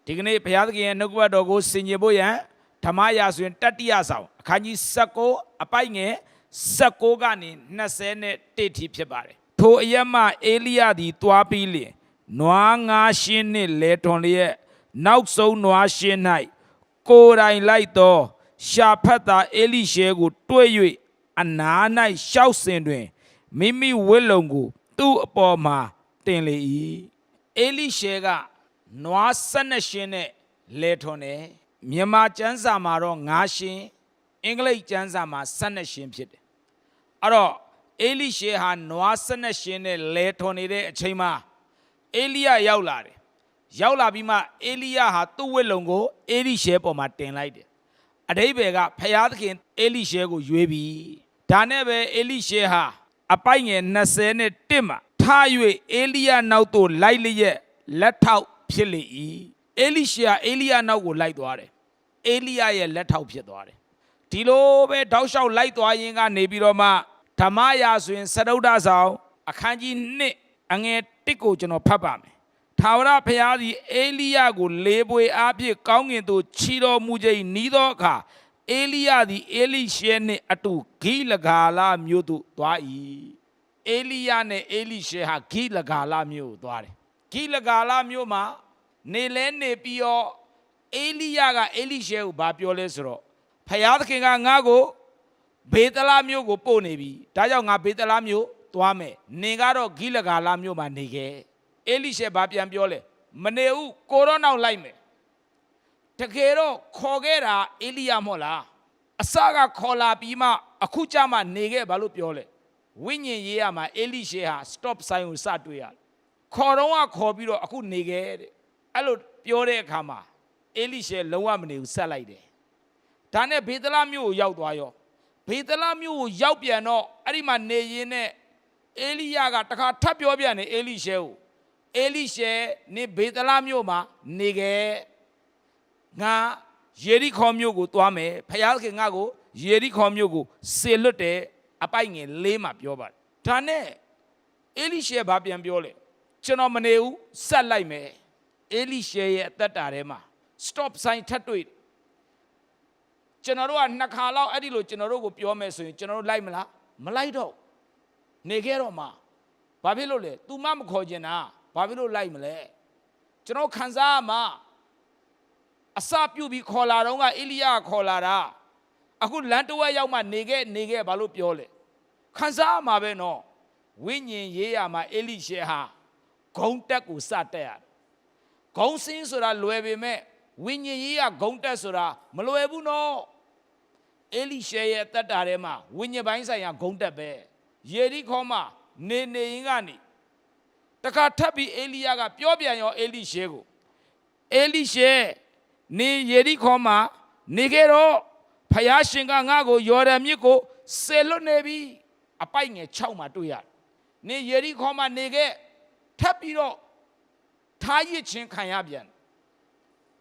ဒီကနေ့ဘုရားသခင်ရဲ့နှုတ်ကပတ်တော်ကိုဆင်ခြင်ဖို့ရန်ဓမ္မရာဆိုရင်တတိယဆောင်အခန်းကြီး19အပိုက်ငယ်19ကနေ21ထိဖြစ်ပါတယ်ထိုအရက်မှအေလိယသည်တွားပြီးလျင်နွားငါးရှင်းနှင့်လဲထွန်လျက်နောက်ဆုံးနွားရှင်း၌ကိုယ်တိုင်လိုက်သောရှာဖတ်သာအေလိရှဲကိုတွေ့၍အနား၌ရှောက်စဉ်တွင်မိမိဝိလုံကိုသူ့အပေါ်မှာတင်လေ၏အေလိရှဲကနွား12ရှင်းနဲ့လဲထွန်တယ်မြန်မာကျမ်းစာမှာတော့9ရှင်းအင်္ဂလိပ်ကျမ်းစာမှာ12ရှင်းဖြစ်တယ်အဲ့တော့အေလိရှဲဟာနွား12ရှင်းနဲ့လဲထွန်နေတဲ့အချိန်မှာအေလိယရောက်လာတယ်ရောက်လာပြီးမှအေလိယဟာသူ့ဝိလုံကိုအေလိရှဲပေါ်မှာတင်လိုက်တယ်အဓိပ္ပာယ်ကဖယားသခင်အေလိရှဲကိုရွေးပြီးဒါနဲ့ပဲအေလိရှဲဟာအပိုက်ငယ်21မှာထ၍အေလိယနောက်သို့လိုက်လျက်လက်ထောက်ဖြစ်လေ၏အေလိရှဲဟာအေလိယနောက်ကိုလိုက်သွားတယ်အေလိယရဲ့လက်ထောက်ဖြစ်သွားတယ်ဒီလိုပဲတောက်လျှောက်လိုက်သွားရင်းကနေပြီးတော့မှဓမ္မရာဆိုရင်စတုဒ္ဒဆောင်အခန်းကြီး1အငယ်1ကိုကျွန်တော်ဖတ်ပါမယ်ထာဝရဘုရားသည်အေလိယကိုလေးပွေအားဖြင့်ကောင်းကင်သို့ချီတော်မူခြင်းဤသောအခါအေလိယသည်အေလိရှဲနှင့်အတူဂိလဂါလမြို့သို့သွား၏အေလိယနဲ့အေလိရှဲဟာဂိလဂါလမြို့ကိုသွားတယ်ဂိလဂါလမြို့မှာနေလဲနေပြီးတော့အေလိယကအေလိရှဲကိုဘာပြောလဲဆိုတော့ဘုရားသခင်ကငါ့ကိုဘေသလမြို့ကိုပို့နေပြီဒါကြောင့်ငါဘေသလမြို့သွားမယ်နင်ကတော့ဂိလဂါလမြို့မှာနေခဲ့အေလိရှဲဘာပြန်ပြောလဲမနေဘူးကိုရောနောက်လိုက်မယ်တကယ်တော့ခေါ်ခဲ့တာအေလိယမဟုတ်လားအစကခေါ်လာပြီးမှအခုကြမှနေခဲ့ဘာလို့ပြောလဲဝိညာဉ်ရေးရမှာအေလိရှဲဟာ stop sign ကိုစတွေ့ရတယ်ခေါ်တော့ခေါ်ပြီးတော့အခုနေခဲ့တဲ့အဲ့လိုပြောတဲ့အခါမှာအေလိရှဲလုံးဝမနေဘူးဆက်လိုက်တယ်ဒါနဲ့ဘေသလမြို့ကိုရောက်သွားရောဘေသလမြို့ကိုရောက်ပြန်တော့အဲ့ဒီမှာနေရင်းနဲ့အေလိယကတခါထပ်ပြောပြန်တယ်အေလိရှဲကိုအေလိရှဲနေဘေသလမြို့မှာနေခဲ့ငါယေရိခေါမြို့ကိုသွားမယ်ဖယားခင်ငါကိုယေရိခေါမြို့ကိုဆေလွတ်တယ်အပိုက်ငယ်4မှာပြောပါတယ်ဒါနဲ့အေလိရှဲဘာပြန်ပြောလဲကျွန်တော်မနေဘူးဆက်လိုက်မယ်အေလိရှဲရဲ့အသက်တာထဲမှာ stop sign ထပ်တွေ့ကျွန်တော်တို့က2ခါလောက်အဲ့ဒီလိုကျွန်တော်တို့ကိုပြောမယ်ဆိုရင်ကျွန်တော်တို့လိုက်မလားမလိုက်တော့နေခဲ့တော့မှဘာဖြစ်လို့လဲ तू မခေါ်ကျင်တာဘာဖြစ်လို့လိုက်မလဲကျွန်တော်ခံစားရမှာအစပြုတ်ပြီးခေါ်လာတော့ကအေလိယကခေါ်လာတာအခုလမ်းတဝက်ရောက်မှနေခဲ့ဘာလို့ပြောလဲခံစားရမှာပဲနော်ဝိညာဉ်ရေးရမှာအေလိရှဲဟာဂုံတက်ကိုစတက်ရတယ်ဂုံစင်းဆိုတာလွယ်ပေမဲ့ဝိညာဉ်ရေးရဂုံတက်ဆိုတာမလွယ်ဘူးနော်အေလိရှဲရဲ့တက်တာထဲမှာဝိညာဉ်ပိုင်းဆိုင်ရာဂုံတက်ပဲယေရိခေါမှာနေရင်ကနေတခါထပ်ပြီးအေလိယကပြောပြန်ရောအေလိရှဲကိုအေလိရှဲနေယေရိခေါမှာနေခဲ့တော့ဖယားရှင်ကငါ့ကိုယော်ဒန်မြစ်ကိုဆေလွတ်နေပြီအပိုက်ငယ်6မှာတွေ့ရတယ်နေယေရိခေါမှာနေခဲ့ထပ်ပြီးတော့ထားရစ်ချင်းခံရပြန်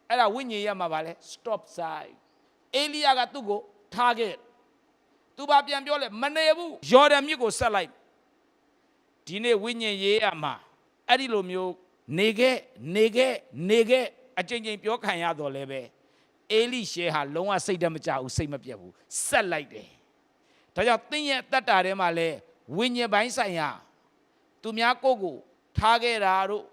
အဲ့ဒါဝိညာဉ်ရမှာပါလဲ stop sign အေလိယကသူ့ကိုထားခဲ့သူဘာပြန်ပြောလဲမနေဘူးယော်ဒန်မြစ်ကိုဆက်လိုက်ဒီနေ့ဝိညာဉ်ရေးရမှာအဲ့ဒီလိုမျိုးနေခဲ့အချိန်ချင်းပြောခံရတော့လဲပဲအေလိရှဲဟာလုံးဝစိတ်တမကြဘူးစိတ်မပြတ်ဘူးဆက်လိုက်တယ်ဒါကြောင့်သင်ရဲ့အသက်တာထဲမှာလဲဝိညာဉ်ပိုင်းဆိုင်ရာသူများကိုထားခဲ့တာတို့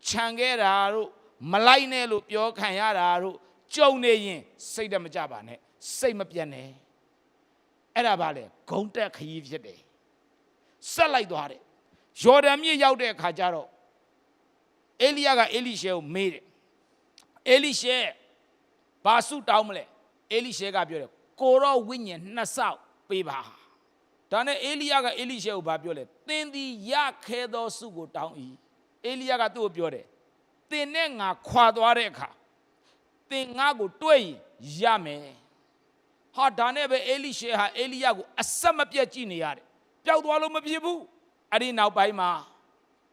ခြံခဲ့တာတို့မလိုက်နဲ့လို့ပြောခံရတာတို့ကြုံနေရင်စိတ်တမကြပါနဲ့စိတ်မပြတ်နဲ့အဲ့ဒါပါလေဂုံတက်ခရီးဖြစ်တယ်ဆက်လိုက်သွားတယ်ယော်ဒန်မြစ်ရောက်တဲ့အခါကျတော့အေလိယကအေလိရှဲကိုမေးတယ်အေလိရှဲဘာဆုတောင်းမလဲအေလိရှဲကပြောတယ်ကိုရောဝိညာဉ်2ဆောက်ပေးပါဒါနဲ့အေလိယကအေလိရှဲကိုဘာပြောလဲသင်သည်ရခဲသောဆုကိုတောင်း၏အေလိယကသူ့ကိုပြောတယ်သင်နဲ့ငါခွာသွားတဲ့အခါသင်ငါကိုတွေ့ရင်ရမယ်ဟာဒါနဲ့ပဲအေလိရှဲဟာအေလိယကိုအဆက်မပြတ်ကြည့်နေရတယ်ပျောက်သွားလို့မဖြစ်ဘူးအဲ့ဒီနောက်ပိုင်းမှာ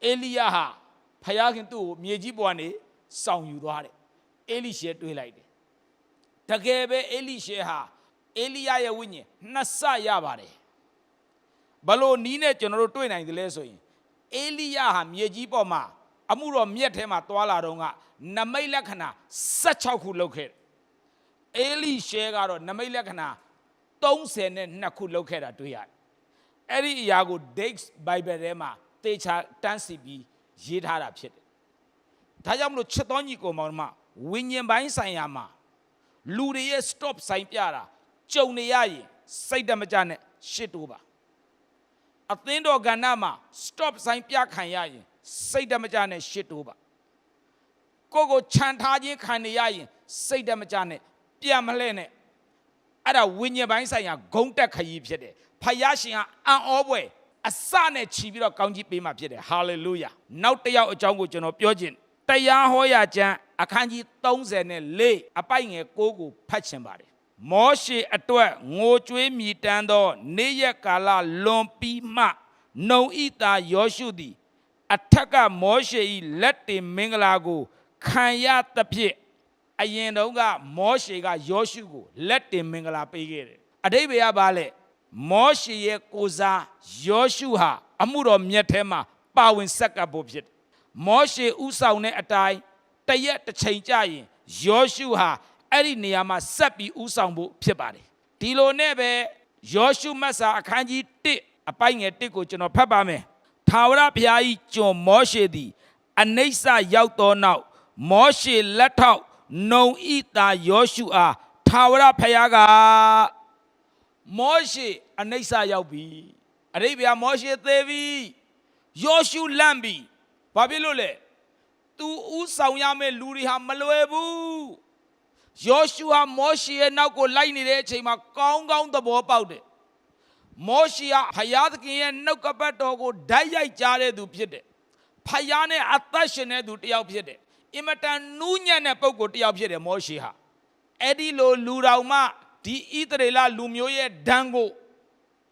အေလိယဟာဖယားခင်သူ့ကိုမြေကြီးပေါ်ကနေဆောင်ယူသွားတယ်အေလိရှဲတွေးလိုက်တယ်တကယ်ပဲအေလိရှဲဟာအေလိယရဲ့ဝိညာဉ်2ဆရပါတယ်ဘလို့နီးနဲ့ကျွန်တော်တို့တွေ့နိုင်တယ်လဲဆိုရင်အေလိယဟာမြေကြီးပေါ်မှာ အမှုတော်မြက်ထဲမှာတွာလာတော့ကနမိတ်လက္ခဏာ16ခုလုပ်ခဲ့အေလိရှဲကတော့နမိတ်လက္ခဏာ32ခုလုပ်ခဲ့တာတွေ့ရတယ်အဲ့ဒီအရာကို Dates Bible ထဲမှာတေချာတန်းစီပြီးရေးထားတာဖြစ်တယ်ဒါကြောင့်မလို့ချစ်တော်ညီကိုမောင်မဝိညာဉ်ပိုင်းဆိုင်ရာမှာလူတွေရဲ့ stop ဆိုင်ပြတာကြုံနေရရင်စိတ်တမကြနဲ့ရှစ်တိုးပါအသင်းတော်ကဏ္ဍမှာ stop ဆိုင်ပြခံရရင်စိတ်တမကြနဲ့ရှစ်တိုးပါကိုခြံထားခြင်းခံနေရရင်စိတ်တမကြနဲ့ပြန်မလှဲ့နဲ့အဲ့ဒါဝိညာဉ်ပိုင်းဆိုင်ရာဂုံတက်ခရီးဖြစ်တယ်ဖယားရှင်ကအံ့ဩပွဲအစနဲ့ချီပြီးတော့ကောင်းကြီးပေးမှဖြစ်တယ်ဟာလေလုယာနောက်တစ်ယောက်အကြောင်းကိုကျွန်တော်ပြောခြင်းတရားဟောရာကျမ်းအခန်းကြီး34အပိုက်ငယ်6ကိုဖတ်ချင်ပါတယ်မောရှေအတွက်ငိုကြွေးမြည်တမ်းသောနေ့ရက်ကာလလွန်ပြီးမှနှုံဤသားယောရှုသည်အထက်ကမောရှေ၏လက်တင်မင်္ဂလာကိုခံရသဖြင့်အရင်တုန်းကမောရှေကယောရှုကိုလက်တင်မင်္ဂလာပေးခဲ့တယ်အဓိပ္ပာယ်ကဘာလဲမောရှေရဲ့ကိုစားယောရှုဟာအမှုတော်မြတ်ထဲမှာပါဝင်ဆက်ကပ်ဖို့ဖြစ်တယ်မောရှေဥဆောင်တဲ့အတိုင်းတရက်တစ်ချိန်ကြာရင်ယောရှုဟာအဲ့ဒီနေရာမှာဆက်ပြီးဥဆောင်ဖို့ဖြစ်ပါတယ်ဒီလိုနဲ့ပဲယောရှုမတ်စာအခန်းကြီး1အပိုက်ငယ်1ကိုကျွန်တော်ဖတ်ပါမယ်ထာဝရဘုရား၏ကျွန်မောရှေသည်အနိစ္စရောက်သောနောက်မောရှေလက်ထောက်နုံဤသားယောရှုအားထာဝရဘုရားကမောရှေအနိစ္စရောက်ပြီအရိပ်ဗျာမောရှေသေပြီယောရှုလန့်ပြီဘာဖြစ်လို့လဲသူဥဆောင်ရမယ့်လူတွေဟာမလွယ်ဘူးယောရှုဟာမောရှေရဲ့နောက်ကိုလိုက်နေတဲ့အချိန်မှာကောင်းကောင်းသဘောပေါက်တယ်မောရှေဟာဖယားသခင်ရဲ့နှုတ်ကပတ်တော်ကိုဓာတ်ရိုက်ကြားတဲ့သူဖြစ်တယ်ဖယားနဲ့အသက်ရှင်တဲ့သူတစ်ယောက်ဖြစ်တယ်အင်မတန်နူးညံ့တဲ့ပုဂ္ဂိုလ်တစ်ယောက်ဖြစ်တယ်မောရှေဟာအဲ့ဒီလိုလူတော်မှဒီဣသရေလလူမျိုးရဲ့ဒဏ်ကို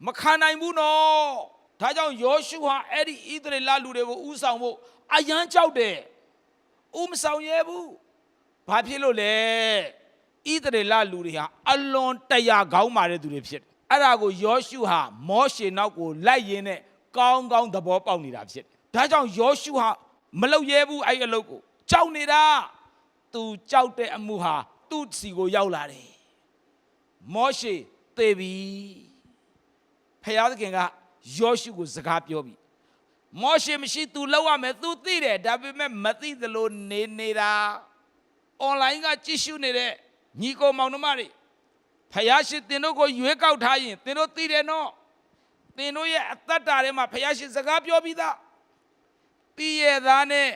မခံနိုင်ဘူးနော်ဒါကြောင့်ယောရှုဟာအဲ့ဒီဣသရေလလူတွေကိုဥဆောင်ဖို့အယမ်းကြောက်တယ်ဥမဆောင်ရဲဘူးဘာဖြစ်လို့လဲဣသရေလလူတွေဟာအလွန်တရာကောင်းမာတဲ့သူတွေဖြစ်တယ်အဲ့ဒါကိုယောရှုဟာမောရှေနောက်ကိုလိုက်ရင်းနဲ့ကောင်းကောင်းသဘောပေါက်နေတာဖြစ်တယ်ဒါကြောင့်ယောရှုဟာမလုပ်ရဲဘူးအဲ့အလုပ်ကိုကြောက်နေတာသူကြောက်တဲ့အမှုဟာသူ့စီကိုရောက်လာတယ်မောရှေသေပြီဖယားသခင်ကယောရှုကိုစကားပြောပြီမောရှေမရှိသူလောက်ရမယ်သူသိတယ်ဒါပေမဲ့မသိသလိုနေတာအွန်လိုင်းကကြည့်ရှုနေတဲ့ညီကိုမောင်နှမတွေဖယားရှင်သင်တို့ကိုရွေးကောက်ထားရင်သင်တို့သိတယ်နော်သင်တို့ရဲ့အသက်တာထဲမှာဖယားရှင်စကားပြောပြီးသားသိရသားနဲ့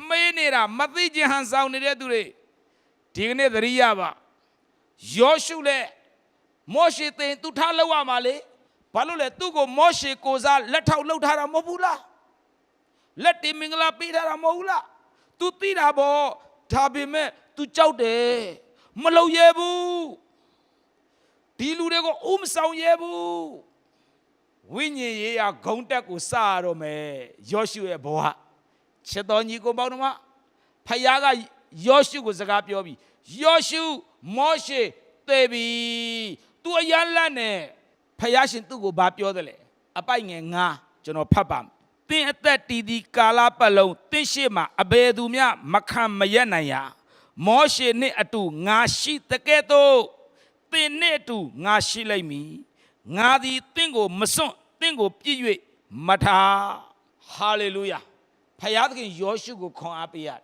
မေးနေတာမသိခြင်းဟန်ဆောင်နေတဲ့သူတွေဒီကနေ့သတိရပါယောရှုလည်းမောရှေသင်သူထားလောက်ရမှာလေဘာလို့လဲသူ့ကိုမောရှေကိုစားလက်ထောက်လှုပ်ထားတာမဟုတ်ဘူးလားလက်တင်မင်္ဂလာပေးထားတာမဟုတ်ဘူးလားသူသိတာပေါ့ဒါပေမဲ့သူကြောက်တယ်မလုပ်ရဲဘူးဒီလူတွေကိုဥမဆောင်ရဲဘူးဝိညာဉ်ရေးရာဂုံတက်ကိုစရတော့မယ်ယောရှုရဲ့ဘဝချစ်တော်ညီကိုပေါင်းတို့ဖယားကယောရှုကိုစကားပြောပြီးယောရှုမောရှေသေပြီသူအယမ်းလန့်နေဖယားရှင်သူ့ကိုဘာပြောတယ်လဲအပိုက်ငယ်9ကျွန်တော်ဖတ်ပါမယ်သင်အသက်တည်သည့်ကာလပတ်လုံးသင်ရှိမှအဘယ်သူမျှမခံမရက်နိုင်ရာမောရှေနှင့်အတူငါရှိတကဲ့သို့သင်နှင့်အတူငါရှိလိမ့်မည်ငါသည်သင်ကိုမစွန့်သင်ကိုပြည့်၍မထားဟာလေလုယာဖယားသခင်ယောရှုကိုခွန်အားပေးရတယ်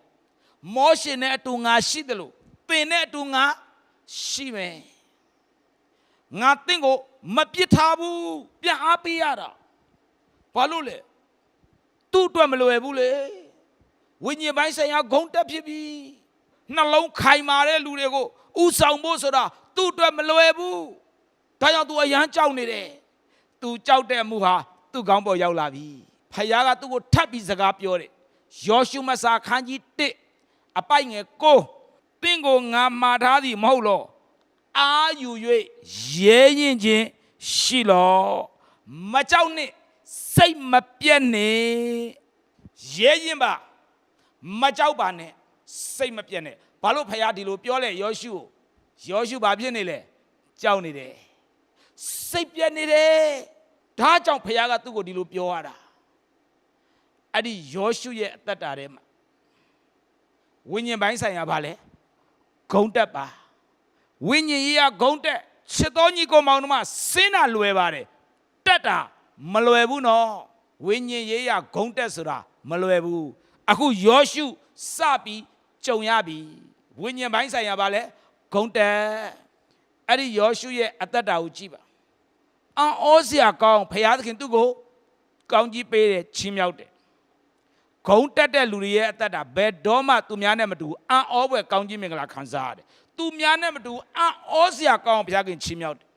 မောရှေနဲ့အတူငါရှိတယ်လို့သင်နဲ့အတူငါရှိမယ်ငါသင်ကိုမပြစ်ထားဘူးပြန်အားပေးရတာဘာလို့လဲသူ့အတွက်မလွယ်ဘူးလေဝိညာဉ်ပိုင်းဆိုင်ရာဂုဏ်တက်ဖြစ်ပြီနှလုံးခိုင်မာတဲ့လူတွေကိုဥဆောင်ဖို့ဆိုတာသူ့အတွက်မလွယ်ဘူးဒါကြောင့် तू အရန်ကြောက်နေတယ် तू ကြောက်တဲ့အမှုဟာသူ့ခေါင်းပေါ်ရောက်လာပြီဖယားကသူ့ကိုထပ်ပြီးစကားပြောတယ်ယောရှုမတ်စာခန်းကြီး1အပိုက်ငယ်9သင်ကိုငါမှာထားသည်မဟုတ်လောအာယူ၍ရဲရင်ချင်းရှိလောမကြောက်နဲ့စိတ်မပြတ်နဲ့ရဲရင်ပါမကြောက်ပါနဲ့စိတ်မပြတ်နဲ့ဘာလို့ဖယားဒီလိုပြောလဲယောရှုဘာဖြစ်နေလဲကြောက်နေတယ်စိတ်ပြတ်နေတယ်ဒါကြောင့်ဖယားကသူ့ကိုဒီလိုပြောရတာအဲ့ဒီယောရှုရဲ့အသက်တာထဲမှာ ဝိညာဉ်ပိုင်းဆိုင်ရာဘာလဲဂုံတက်ပါဝိညာဉ်ရေးရဂုံတက်ချစ်တော်ညီကိုမောင်တို့မှစင်းတာလွယ်ပါတယ်တက်တာမလွယ်ဘူးနော်ဝိညာဉ်ရေးရဂုံတက်ဆိုတာမလွယ်ဘူးအခုယောရှုစပြီးကြုံရပြီဝိညာဉ်ပိုင်းဆိုင်ရာဘာလဲဂုံတက်အဲ့ဒီယောရှုရဲ့အသက်တာကိုကြည့်ပါအောစရာကောင်းဖခင်သခင်သူ့ကိုကောင်းကြီးပေးတယ်ချီးမြှောက်တယ်ဂုံတက်တဲ့လူတွေရဲ့အသက်တာဘယ်တော့မှသူများနဲ့မတူအောပွဲကောင်းကြီးမင်္ဂလာခံစားရတယ်သူများနဲ့မတူအောစရာကောင်းဖခင်ချီးမြှောက်တယ်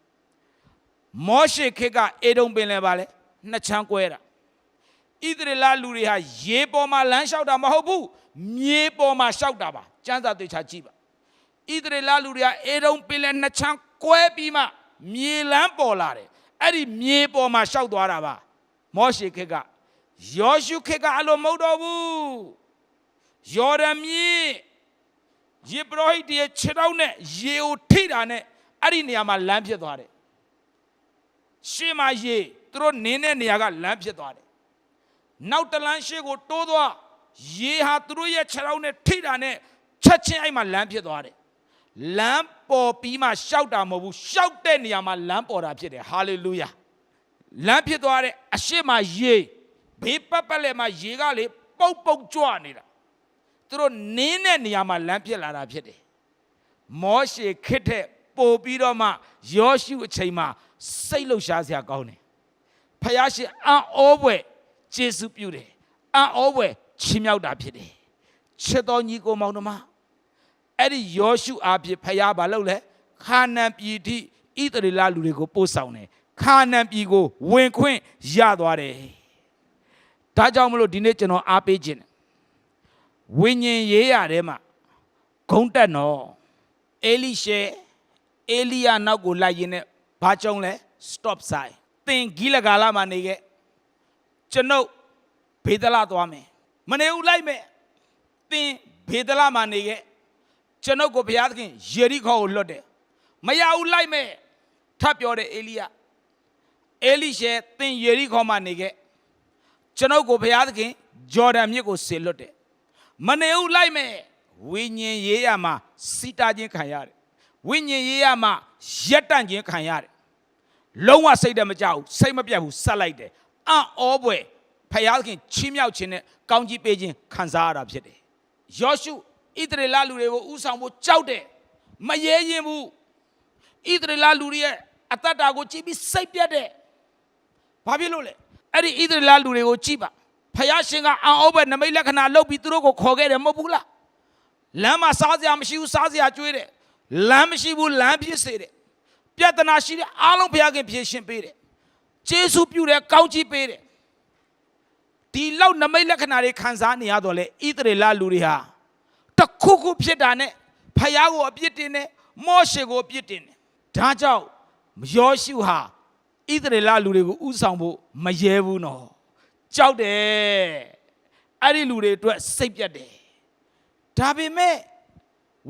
မောရှေခေတ်ကအေဒုံပင်လယ်ပါလေနှစ်ချမ်းကွဲတာဣသရေလလူတွေဟာရေပေါ်မှာလမ်းလျှောက်တာမဟုတ်ဘူးမြေပေါ်မှာလျှောက်တာပါကျမ်းစာသေချာကြည့်ပါဣသရေလလူတွေကအေဒုံပင်လယ်နှစ်ချမ်းကွဲပြီးမှမြေလမ်းပေါ်လာတယ်အဲ့ဒီမြေပေါ်မှာလျှောက်သွားတာပါမောရှေခေတ်ကယောရှုခေတ်ကအလိုမဟုတ်တော့ဘူးယော်ဒန်မြေယေဘရဟိတ်ရဲ့ခြေထောက်နဲ့ရေကိုထိတာနဲ့အဲ့ဒီနေရာမှာလမ်းဖြစ်သွားတယ်ရှေ့မှာရေသူတို့နင်းတဲ့နေရာကလမ်းဖြစ်သွားတယ်နောက်တလန်းရှေ့ကိုတိုးသွားရေဟာသူတို့ရဲ့ခြေထောက်နဲ့ထိတာနဲ့ချက်ချင်းအဲ့မှာလမ်းဖြစ်သွားတယ်လမ်းပေါ်ပြီးမှရှောက်တာမဟုတ်ဘူးရှောက်တဲ့နေရာမှာလမ်းပေါ်တာဖြစ်တယ်ဟာလေလုယာလမ်းဖြစ်သွားတဲ့အရှိမရေဘေးပတ်ပတ်လည်မှာရေကလေပုတ်ပုတ်ကြွနေတာသူတို့နင်းတဲ့နေရာမှာလမ်းဖြစ်လာတာဖြစ်တယ်မောရှေခစ်တဲ့ပို့ပြီးတော့မှယောရှုအချိန်မှာစိတ်လှုပ်ရှားစရာကောင်းတယ်ဖယားရှင်အောပွဲကျေးဇူးပြုတယ်အောပွဲချီးမြှောက်တာဖြစ်တယ်ချစ်တော်ညီကိုမောင်တို့မအဲ့ဒီယောရှုအားဖြင့်ဖယားဘာလုပ်လဲခါနန်ပြည်ထိဣသရေလလူတွေကိုပို့ဆောင်တယ်ခါနန်ပြည်ကိုဝင်ခွင့်ရသွားတယ်ဒါကြောင့်မလို့ဒီနေ့ကျွန်တော်အားပေးခြင်းဝိညာဉ်ရေးရထဲမှာဂုံတက်နော်အေလိရှေအေလိယနောက်ကိုလိုက်ရင်းနဲ့ဘာကြုံလဲ stop sign သင်ဂိလဂါလမှာနေခဲ့ကျွန်ုပ်ဘေဒလသွားမယ်မနေဦးလိုက်မယ်သင်ဘေဒလမှာနေခဲ့ကျွန်ုပ်ကိုဘုရားသခင်ယေရိခေါကိုလွတ်တယ်မရဘူးလိုက်မယ်ထပ်ပြောတယ်အေလိယအေလိရှေသင်ယေရိခေါမှာနေခဲ့ကျွန်ုပ်ကိုဘုရားသခင်ဂျော်ဒန်မြစ်ကိုဆေလွတ်တယ်မနေဦးလိုက်မယ်ဝိညာဉ်ရေးရမှာစီတာခြင်းခံရတယ်ဝိညာဉ်ရေးရမှာရက်တန့်ခြင်းခံရတယ်လုံးဝစိတ်တမကြောက်စိတ်မပြတ်ဘူးဆက်လိုက်တယ်အောပွဲဖယားသခင်ချီးမြှောက်ခြင်းနဲ့ကောင်းကြီးပေးခြင်းခံစားရတာဖြစ်တယ်ယောရှုဣသရေလလူတွေကိုဥဆောင်ဖို့ကြောက်တယ်မရဲရင်ဘူးဣသရေလလူတွေရဲ့အသက်တာကိုကြည့်ပြီးစိတ်ပြတ်တယ်ဘာဖြစ်လို့လဲအဲ့ဒီဣသရေလလူတွေကိုကြည့်ပါဖယားရှင်ကအောပွဲနမိတ်လက္ခဏာလုပ်ပြီးသူတို့ကိုခေါ်ခဲ့တယ်မဟုတ်ဘူးလားလမ်းမှာစားစရာမရှိဘူးစားစရာကျွေးတယ်လမ်းမရှိဘူးလမ်းဖြစ်စေတယ်ပြဿနာရှိတဲ့အားလုံးဘုရားခင်ဖြေရှင်းပေးတယ်ကျေးဇူးပြုတယ်ကောင်းချီးပေးတယ်ဒီလောက်နမိတ်လက္ခဏာတွေခံစားနေရတော့လေဣသရေလလူတွေဟာတခုခုဖြစ်တာနဲ့ဖယားကိုအပြစ်တင်တယ်မောရှေကိုအပြစ်တင်တယ်ဒါကြောင့်ယောရှုဟာဣသရေလလူတွေကိုဥဆောင်ဖို့မရဲဘူးနော်ကြောက်တယ်အဲ့ဒီလူတွေအတွက်စိတ်ပြတ်တယ်ဒါပေမဲ့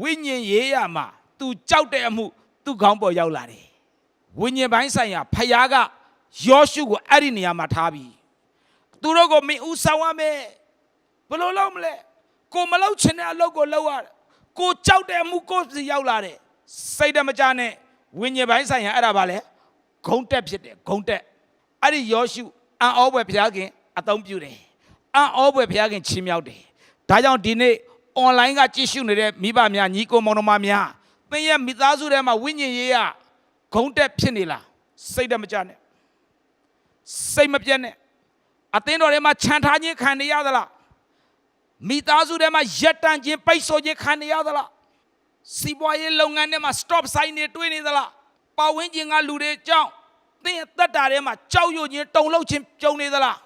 ဝိညာဉ်ရေးရမှာသူကြောက်တဲ့အမှုသူ့ခေါင်းပေါ်ရောက်လာတယ်ဝိညာဉ်ပိုင်းဆိုင်ရာဖယားကယောရှုကိုအဲ့ဒီနေရာမှာထားပြီးသူတို့ကိုမင်းဥဆောင်ရမယ်ဘယ်လိုလုပ်မလဲကိုမလုပ်ချင်တဲ့အလုပ်ကိုလုပ်ရတယ်ကိုကြောက်တဲ့အမှုကိုစီရောက်လာတယ်စိတ်တမကြနဲ့ဝိညာဉ်ပိုင်းဆိုင်ရာအဲ့ဒါပါလေဂုံတက်ဖြစ်တယ်ဂုံတက်အဲ့ဒီယောရှုအောပွဲဘုရားခင်အသုံးပြုတယ်အောပွဲဘုရားခင်ချီးမြှောက်တယ်ဒါကြောင့်ဒီနေ့ online ကကြည့်ရှုနေတဲ့မိဘများညီကိုမောင်နှမများသင်ရဲ့မိသားစုထဲမှာဝိညာဉ်ရေးရဂုံတက်ဖြစ်နေလားစိတ်တမကြနဲ့စိတ်မပြတ်နဲ့အသင်းတော်ထဲမှာခြံထားခြင်းခံနေရသလားမိသားစုထဲမှာရက်တန့်ခြင်းပိတ်ဆို့ခြင်းခံနေရသလားစီးပွားရေးလုပ်ငန်းထဲမှာ stop sign တွေတွေ့နေသလားပတ်ဝန်းကျင်ကလူတွေကြောင့်သင်ရဲ့သက်တာထဲမှာကြောက်ရွံ့ခြင်းတုန်လှုပ်ခြင်းကြုံနေသလား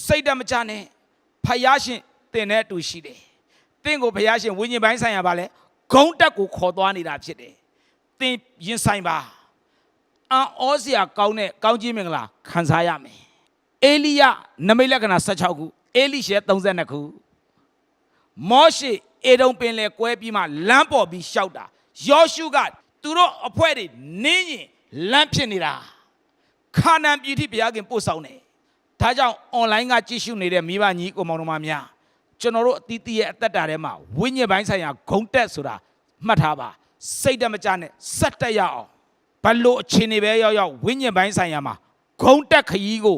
စိတ်တမကြနဲ့ဖယားရှင်သင်နဲ့အတူရှိတယ်သင်ကိုဖယားရှင်ဝိညာဉ်ပိုင်းဆိုင်ရာပါလဲဂုံတက်ကိုခေါ်သွားနေတာဖြစ်တယ်သင်ရင်ဆိုင်ပါအောစရာကောင်းတဲ့ကောင်းကြီးမင်္ဂလာခံစားရမယ်အေလိယနမိတ်လက္ခဏာ16ခုအေလိရှေ32ခုမောရှေအေဒုံပင်လေကွဲပြီးမှလမ်းပေါ်ပြီးရှောက်တာယောရှုကသူတို့အဖွဲ့တွေနင်းရင်လမ်းဖြစ်နေတာခါနန်ပြည်ထိဘုရားခင်ပို့ဆောင်တယ်ဒါကြောင့် online ကကြည့်ရှုနေတဲ့မိဘညီကိုမောင်တို့များ ကျွန်တော်တို့အတီးတီးရဲ့အသက်တာထဲမှာဝိညာဉ်ပိုင်းဆိုင်ရာဂုံတက်ဆိုတာမှတ်ထားပါစိတ်တမကြနဲ့စက်တက်ရအောင်ဘလို့အခြေအနေပဲရောက်ဝိညာဉ်ပိုင်းဆိုင်ရာမှာဂုံတက်ခရီးကို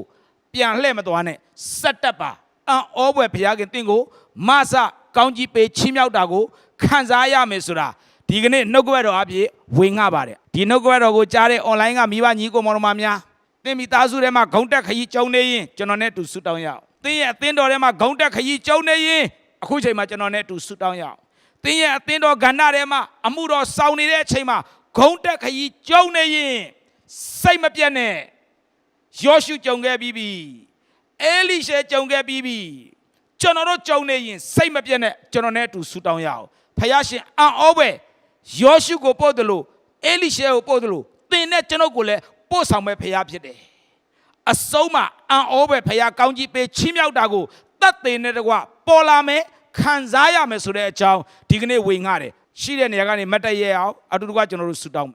ပြန်လှည့်မသွားနဲ့စက်တက်ပါအံ့ဩဖွယ်ဘုရားခင်တင့်ကိုမဆကောင်းကြီးပေးချီးမြှောက်တာကိုခံစားရမယ်ဆိုတာဒီကနေ့နှုတ်ကပတ်တော်အပြည့်ဝင်ငှပါတယ်ဒီနှုတ်ကပတ်တော်ကိုကြားတဲ့ online ကမိဘညီကိုမောင်တော်မများသင်မိသားစုထဲမှာဂုံတက်ခရီးကျုံနေရင်ကျွန်တော်နဲ့အတူဆုတောင်းရအောင်သင်ရဲ့အသင်းတော်ထဲမှာဂုံတက်ခရီးကျုံနေရင်အခုချိန်မှာကျွန်တော်နဲ့အတူဆုတောင်းရအောင်သင်ရဲ့အသင်းတော်ကဏ္ဍထဲမှာအမှုတော်ဆောင်နေတဲ့အချိန်မှာဂုံတက်ခရီးကျုံနေရင်စိတ်မပြတ်နဲ့ယောရှုကြုံခဲ့ပြီးပြီအေလိရှေကြုံခဲ့ပြီးပြီကျွန်တော်တို့ကြုံနေရင်စိတ်မပြတ်နဲ့ကျွန်တော်နဲ့အတူဆုတောင်းရအောင်ဖခင်ရှင်အံ့ဩပဲယောရှုကိုပို့တယ်လို့အေလိရှေကိုပို့တယ်လို့သင်နဲ့ကျွန်တော်ကိုလည်းပို့ဆောင်မဲ့ဖခင်ဖြစ်တယ်အဆုံးမှာအံ့ဩပဲဖခင်ကောင်းကြီးပေးချီးမြှောက်တာကိုတတ်သိတဲ့တကွပေါ်လာမယ်ခံစားရမယ်ဆိုတဲ့အကြောင်းဒီကနေ့ဝေငှတယ်ရှိတဲ့နေရာကနေမတ်တက်ရအောင်အတူတူကကျွန်တော်တို့ဆုတောင်း